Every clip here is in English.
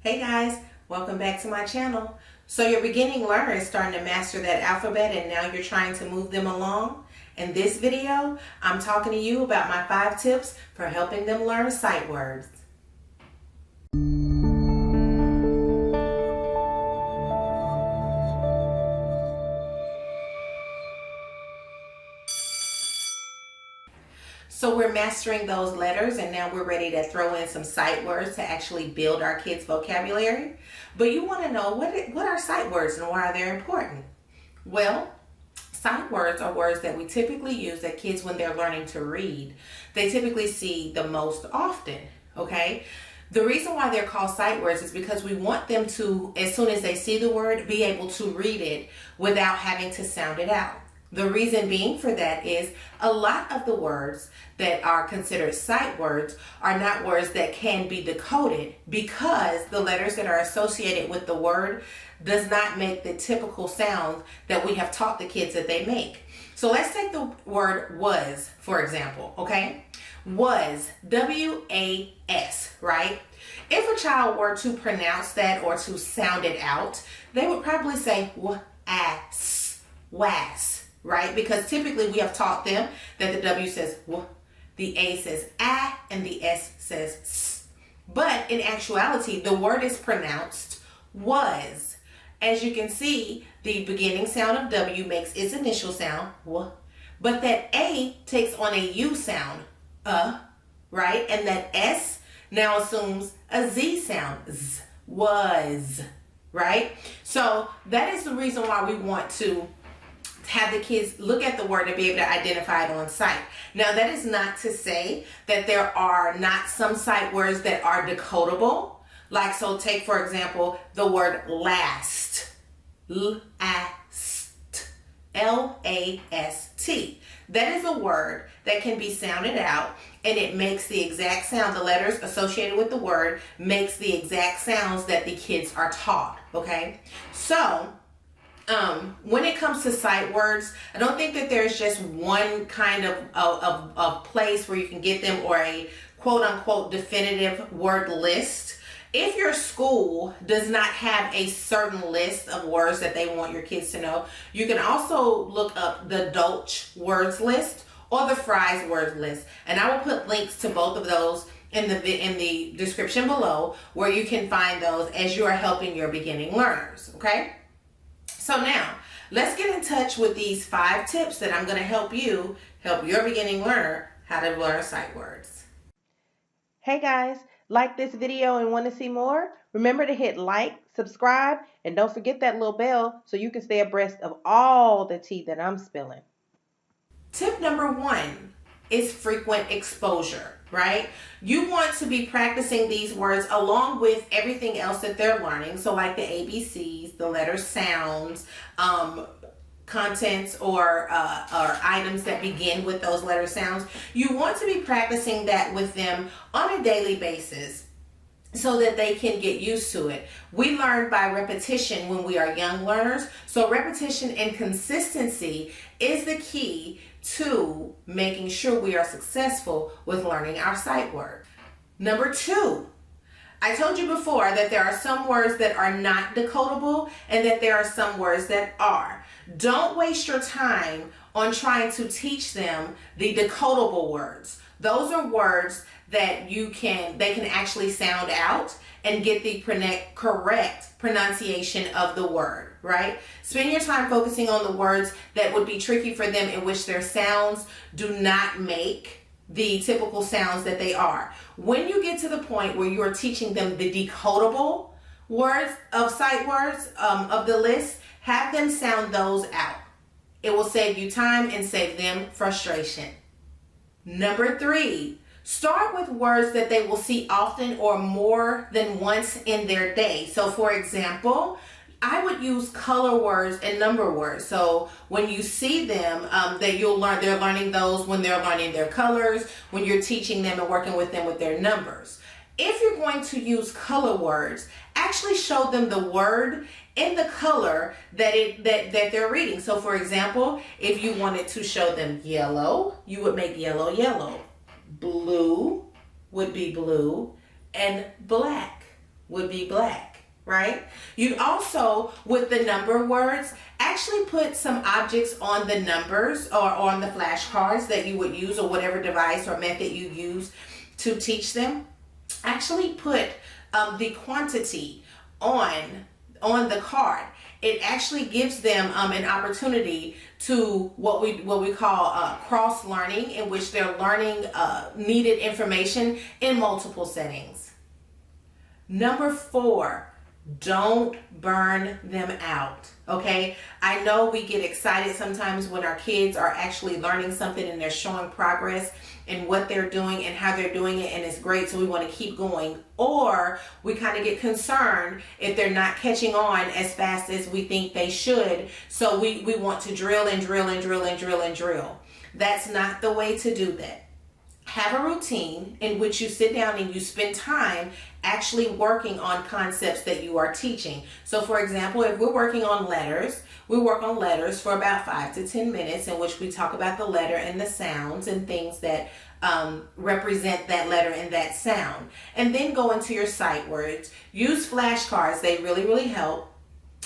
Hey guys, welcome back to my channel. So your beginning learner is starting to master that alphabet and now you're trying to move them along. In this video, I'm talking to you about my 5 tips for helping them learn sight words. So we're mastering those letters and now we're ready to throw in some sight words to actually build our kids' vocabulary. But you want to know what are sight words and why are they important? Well, sight words are words that we typically use that kids, when they're learning to read, they typically see the most often, okay? The reason why they're called sight words is because we want them to, as soon as they see the word, be able to read it without having to sound it out. The reason being for that is a lot of the words that are considered sight words are not words that can be decoded because the letters that are associated with the word does not make the typical sounds that we have taught the kids that they make. So let's take the word was, for example, okay? Was, W-A-S, right? If a child were to pronounce that or to sound it out, they would probably say was, right? Because typically we have taught them that the W says w, the A says a, and the S says s. But in actuality, the word is pronounced was. As you can see, the beginning sound of W makes its initial sound, w, but that A takes on a U sound, right? And that S now assumes a Z sound, z, was, right? So that is the reason why we want to have the kids look at the word and be able to identify it on sight. Now, that is not to say that there are not some sight words that are decodable. Like, so take, for example, the word last. Last. L-A-S-T. That is a word that can be sounded out and it makes the exact sound. The letters associated with the word makes the exact sounds that the kids are taught, okay? So, when it comes to sight words, I don't think that there's just one kind of place where you can get them or a quote-unquote definitive word list. If your school does not have a certain list of words that they want your kids to know, you can also look up the Dolch words list or the Fry's words list. And I will put links to both of those in the description below where you can find those as you are helping your beginning learners, okay? So now, let's get in touch with these 5 tips that I'm going to help your beginning learner how to learn sight words. Hey guys, like this video and want to see more? Remember to hit like, subscribe, and don't forget that little bell so you can stay abreast of all the tea that I'm spilling. Tip number 1 is frequent exposure. Right? You want to be practicing these words along with everything else that they're learning. So like the ABCs, the letter sounds, contents or items that begin with those letter sounds. You want to be practicing that with them on a daily basis so that they can get used to it. We learn by repetition when we are young learners. So repetition and consistency is the key to making sure we are successful with learning our sight word. Number 2, I told you before that there are some words that are not decodable and that there are some words that are. Don't waste your time on trying to teach them the decodable words. Those are words that they can actually sound out and get the correct pronunciation of the word, right? Spend your time focusing on the words that would be tricky for them in which their sounds do not make the typical sounds that they are. When you get to the point where you are teaching them the decodable words of sight words of the list, have them sound those out. It will save you time and save them frustration. Number 3, start with words that they will see often or more than once in their day. So for example, I would use color words and number words. So when you see them, they're learning those when they're learning their colors, when you're teaching them and working with them with their numbers. If you're going to use color words, actually show them the word in the color that they're reading. So for example, if you wanted to show them yellow, you would make yellow yellow. Blue would be blue, and black would be black, right? You'd also, with the number words, actually put some objects on the numbers or on the flashcards that you would use, or whatever device or method you use to teach them. Actually put the quantity on the card. It actually gives them an opportunity to what we call cross learning, in which they're learning needed information in multiple settings. Number 4, don't burn them out. Okay, I know we get excited sometimes when our kids are actually learning something and they're showing progress in what they're doing and how they're doing it, and it's great, so we want to keep going. Or we kind of get concerned if they're not catching on as fast as we think they should, so we want to drill and drill and drill and drill and drill. That's not the way to do that. Have a routine in which you sit down and you spend time actually working on concepts that you are teaching. So for example, if we're working on letters, we work on letters for about 5 to 10 minutes, in which we talk about the letter and the sounds and things that represent that letter and that sound. And then go into your sight words. Use flashcards. They really help.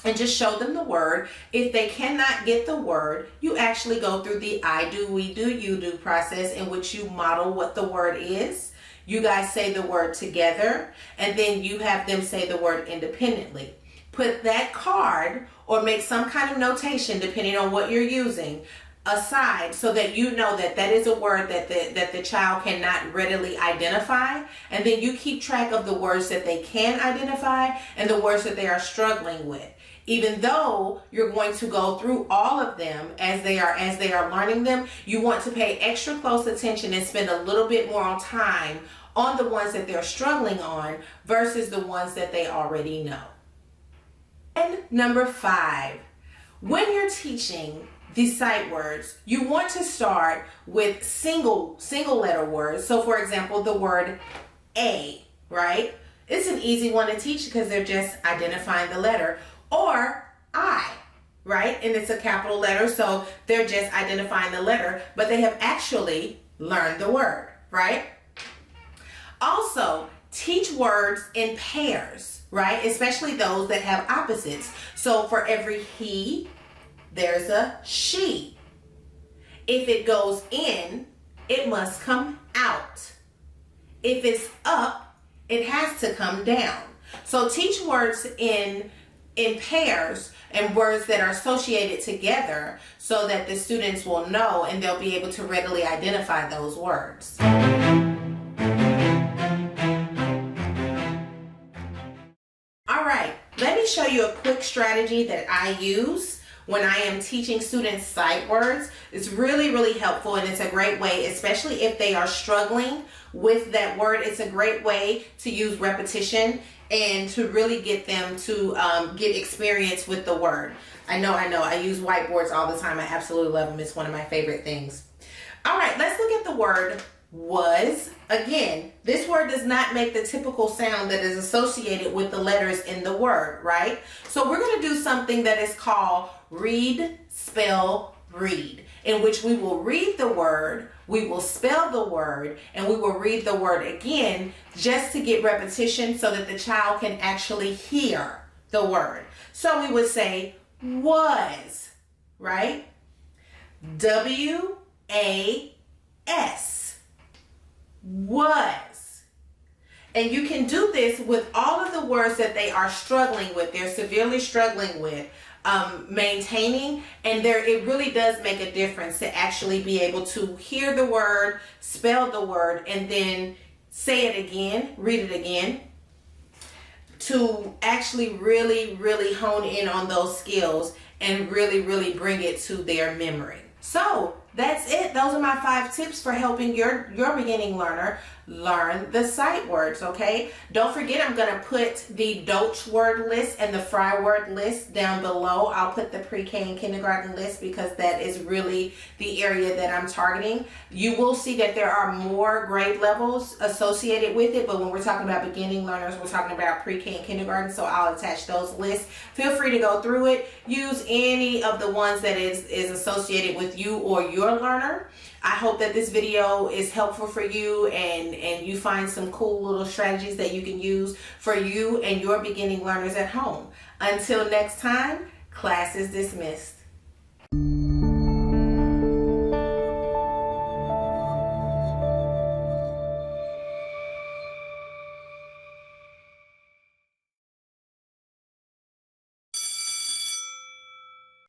And just show them the word. If they cannot get the word, you actually go through the I do, we do, you do process, in which you model what the word is. You guys say the word together, and then you have them say the word independently. Put that card, or make some kind of notation depending on what you're using, aside, so that you know that that is a word that the child cannot readily identify. And then you keep track of the words that they can identify and the words that they are struggling with. Even though you're going to go through all of them as they are learning them, you want to pay extra close attention and spend a little bit more time on the ones that they're struggling on versus the ones that they already know. And number 5, when you're teaching these sight words, you want to start with single letter words. So for example, the word A, right? It's an easy one to teach because they're just identifying the letter. Or I, right? And it's a capital letter, so they're just identifying the letter, but they have actually learned the word, right? Also, teach words in pairs, right? Especially those that have opposites. So for every he, there's a she. If it goes in, it must come out. If it's up, it has to come down. So teach words in pairs and words that are associated together, so that the students will know and they'll be able to readily identify those words. All right, let me show you a quick strategy that I use when I am teaching students sight words. It's really helpful, and it's a great way, especially if they are struggling with that word. It's a great way to use repetition and to really get them to get experience with the word. I know. I use whiteboards all the time. I absolutely love them. It's one of my favorite things. All right, let's look at the word was. Again, this word does not make the typical sound that is associated with the letters in the word, right? So we're going to do something that is called read, spell, read, in which we will read the word, we will spell the word, and we will read the word again, just to get repetition so that the child can actually hear the word. So we would say was, right? W-A-S, was. And you can do this with all of the words that they are struggling with, they're severely struggling with maintaining, and it really does make a difference to actually be able to hear the word, spell the word, and then say it again, read it again, to actually really hone in on those skills and really bring it to their memory. So that's it. Those are my 5 tips for helping your beginning learner learn the sight words, okay? Don't forget, I'm going to put the Dolch word list and the Fry word list down below. I'll put the pre-K and kindergarten list because that is really the area that I'm targeting. You will see that there are more grade levels associated with it, but when we're talking about beginning learners, we're talking about pre-K and kindergarten, so I'll attach those lists. Feel free to go through it. Use any of the ones that is associated with you or your learner. I hope that this video is helpful for you and you find some cool little strategies that you can use for you and your beginning learners at home. Until next time, class is dismissed.